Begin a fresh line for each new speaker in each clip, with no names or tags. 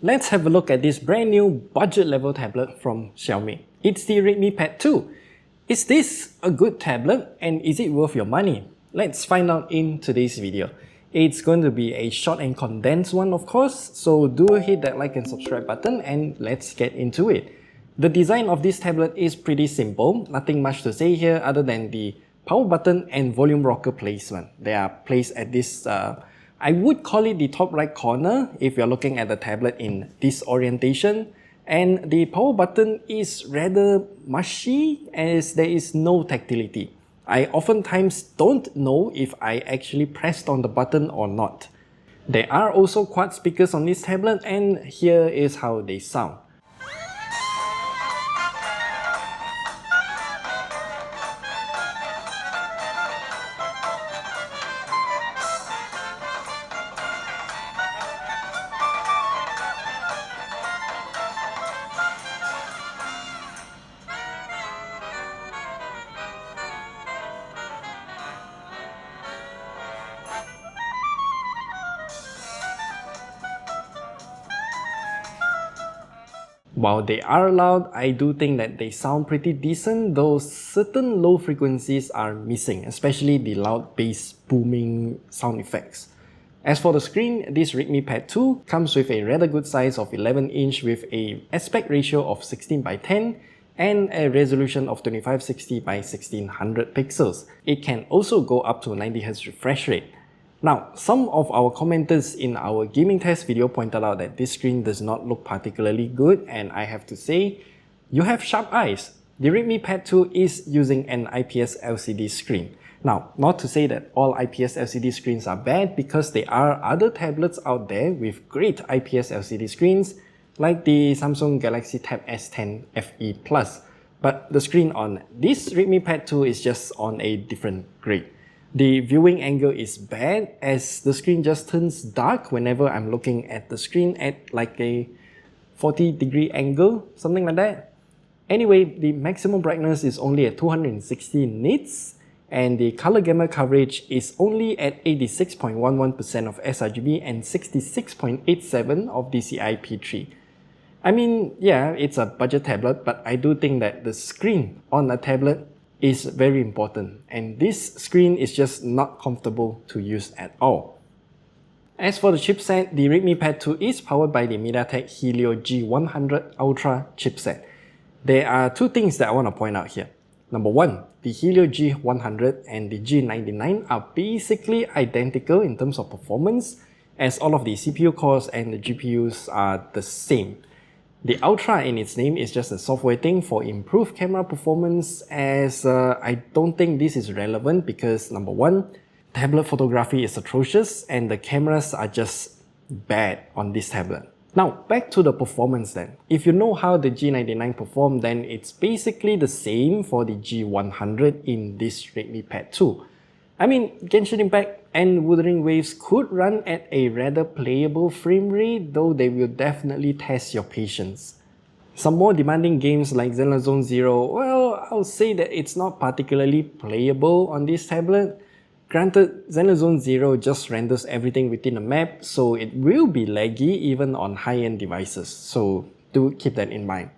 Let's have a look at this brand new budget level tablet from Xiaomi. It's the Redmi Pad 2. Is this a good tablet and is it worth your money? Let's find out in today's video. It's going to be a short and condensed one, of course, so do hit that like and subscribe button and let's get into it. The design of this tablet is pretty simple, nothing much to say here other than the power button and volume rocker placement. They are placed at this, I would call it the top right corner if you're looking at the tablet in this orientation. And the power button is rather mushy as there is no tactility. I oftentimes don't know if I actually pressed on the button or not. There are also quad speakers on this tablet and here is how they sound. While they are loud, I do think that they sound pretty decent, though certain low frequencies are missing, especially the loud bass booming sound effects. As for the screen, this Redmi Pad 2 comes with a rather good size of 11-inch with an aspect ratio of 16:10 and a resolution of 2560 by 1600 pixels. It can also go up to 90Hz refresh rate. Now, some of our commenters in our gaming test video pointed out that this screen does not look particularly good, and I have to say, you have sharp eyes. The Redmi Pad 2 is using an IPS LCD screen. Now, not to say that all IPS LCD screens are bad, because there are other tablets out there with great IPS LCD screens, like the Samsung Galaxy Tab S10 FE Plus. But the screen on this Redmi Pad 2 is just on a different grade. The viewing angle is bad as the screen just turns dark whenever I'm looking at the screen at like a 40-degree angle, something like that. Anyway, the maximum brightness is only at 260 nits and the color gamma coverage is only at 86.11% of sRGB and 66.87% of DCI-P3. I mean, yeah, it's a budget tablet, but I do think that the screen on a tablet is very important, and this screen is just not comfortable to use at all. As for the chipset, the Redmi Pad 2 is powered by the MediaTek Helio G100 Ultra chipset. There are two things that I want to point out here. Number one, the Helio G100 and the G99 are basically identical in terms of performance, as all of the CPU cores and the GPUs are the same. The Ultra in its name is just a software thing for improved camera performance, as I don't think this is relevant because number one, tablet photography is atrocious and the cameras are just bad on this tablet. Now back to the performance then. If you know how the G99 performed, then it's basically the same for the G100 in this Redmi Pad 2. I mean, Genshin Impact and Wuthering Waves could run at a rather playable frame rate, though they will definitely test your patience. Some more demanding games like Zenless Zone Zero, well, I'll say that it's not particularly playable on this tablet. Granted, Zenless Zone Zero just renders everything within a map, so it will be laggy even on high-end devices, so do keep that in mind.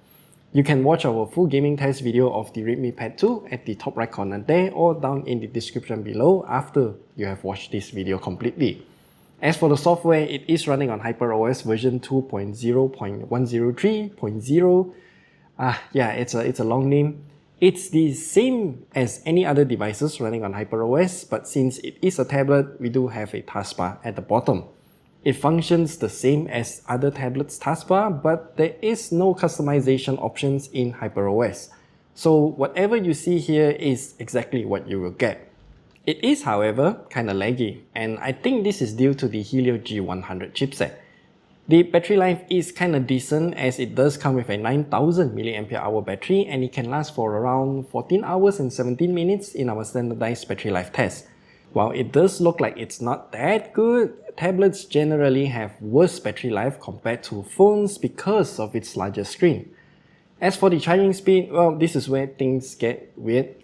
You can watch our full gaming test video of the Redmi Pad 2 at the top right corner there or down in the description below after you have watched this video completely. As for the software, it is running on HyperOS version 2.0.103.0. Yeah, it's a long name. It's the same as any other devices running on HyperOS, but since it is a tablet, we do have a taskbar at the bottom. It functions the same as other tablets' taskbar, but there is no customization options in HyperOS. So whatever you see here is exactly what you will get. It is, however, kinda laggy, and I think this is due to the Helio G100 chipset. The battery life is kinda decent as it does come with a 9000 mAh battery and it can last for around 14 hours and 17 minutes in our standardized battery life test. While it does look like it's not that good, tablets generally have worse battery life compared to phones because of its larger screen. As for the charging speed, well, this is where things get weird.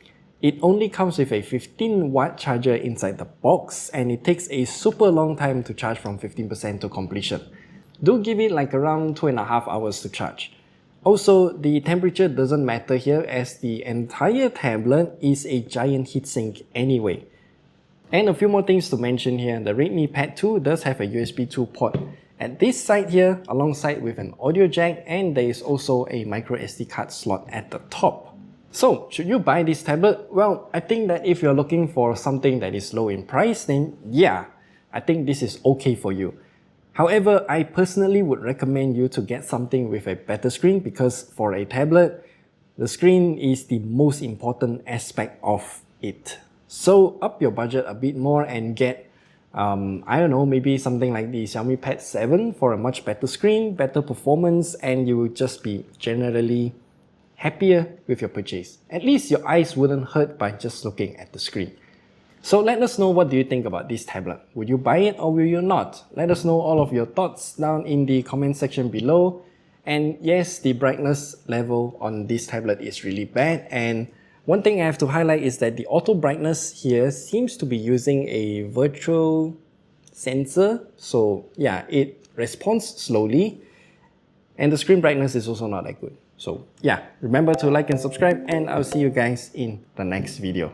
It only comes with a 15-watt charger inside the box and it takes a super long time to charge from 15% to completion. do give it like around 2.5 hours to charge. Also, the temperature doesn't matter here as the entire tablet is a giant heatsink anyway. And a few more things to mention here, the Redmi Pad 2 does have a USB 2 port at this side here alongside with an audio jack, and there is also a micro SD card slot at the top. So, should you buy this tablet? Well, I think that if you're looking for something that is low in price, then yeah, I think this is okay for you. However, I personally would recommend you to get something with a better screen because for a tablet, the screen is the most important aspect of it. So up your budget a bit more and get, I don't know, maybe something like the Xiaomi Pad 7 for a much better screen, better performance, and you will just be generally happier with your purchase. At least your eyes wouldn't hurt by just looking at the screen. So let us know, what do you think about this tablet? Would you buy it or will you not? Let us know all of your thoughts down in the comment section below. And yes, the brightness level on this tablet is really bad, and one thing I have to highlight is that the auto brightness here seems to be using a virtual sensor. So yeah, it responds slowly, and the screen brightness is also not that good. So yeah, remember to like and subscribe, and I'll see you guys in the next video.